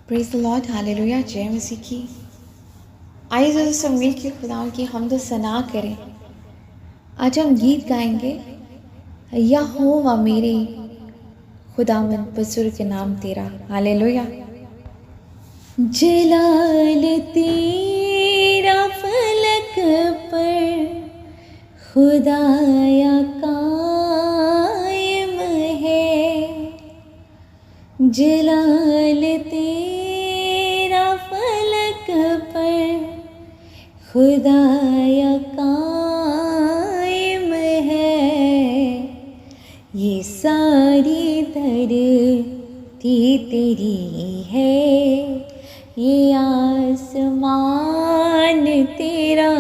Praise the Lord, hallelujah, जय मसीह की। आइए ज़रा सब मिल के खुदा की हम्द व सना करें। आज हम गीत गाएंगे, यहोवा मेरे खुदावंद बुजुर्ग नाम तेरा, हालेलुया। जलाल तेरा फलक पर खुदाया कायम है, जलाल तेरा फलक पर खुदाया कायम है। ये सारी धरती तेरी है, ये आसमान तेरा,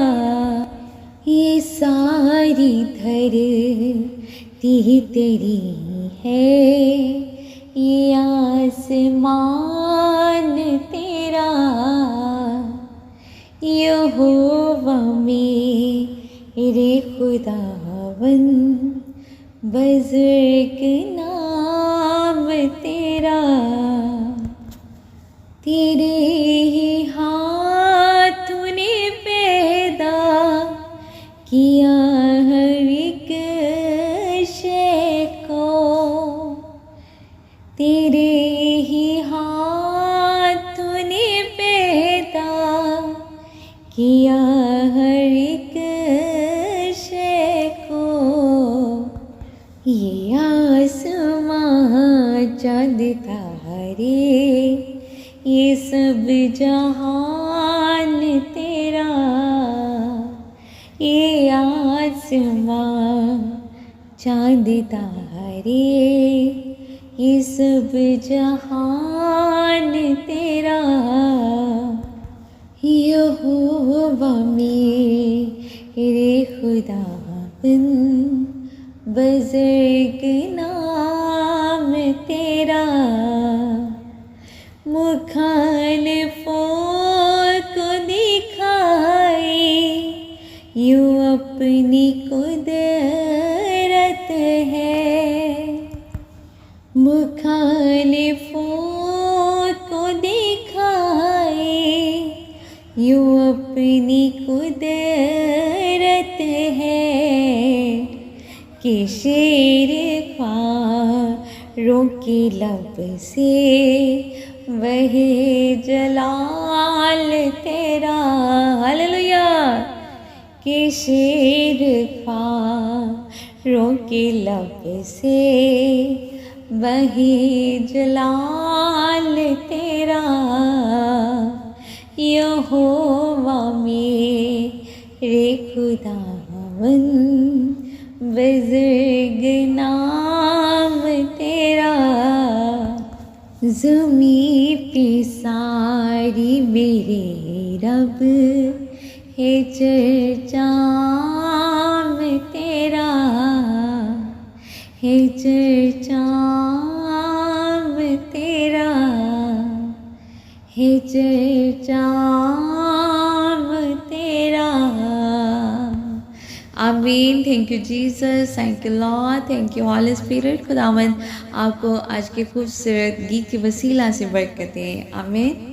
ये सारी धरती तेरी है, ये आसमान तेरा। यहोवा मेरे खुदावंद बुजुर्ग नाम तेरा। तेरे ही हाथों ने पैदा किया हर एक शय को, तेरे ही हाथों ने पैदा किया हर एक शय को। ये आसमां चाँद तारे, ये सब जहान तेरा, ये आसमां चाँद तारे, ये सब जहान तेरा। यहोवा मेरे खुदावंद बुजुर्ग नाम तेरा। मुखालिफों को दिखाए यूं अपनी कुदरत है, मुखालिफों को दिखाए यूं अपनी कुदरत है, कि शेर ख्वारों की लब से वही जलाल तेरा, हालेलुया। कि शेर ख्वारों की लब से वही जलाल तेरा। यहोवा मेरे खुदावंद बुजुर्ग नाम तेरा। ज़मीं पे सारी मेरे रब है चर्चा में तेरा, है चर्चा में तेरा, है चर्चा में तेरा। आमीन। Thank you Jesus, thank you Lord, thank you Holi spirit. खुदावंद आपको आज के खूबसूरत गीत के वसीला से बरकत दें। आमीन।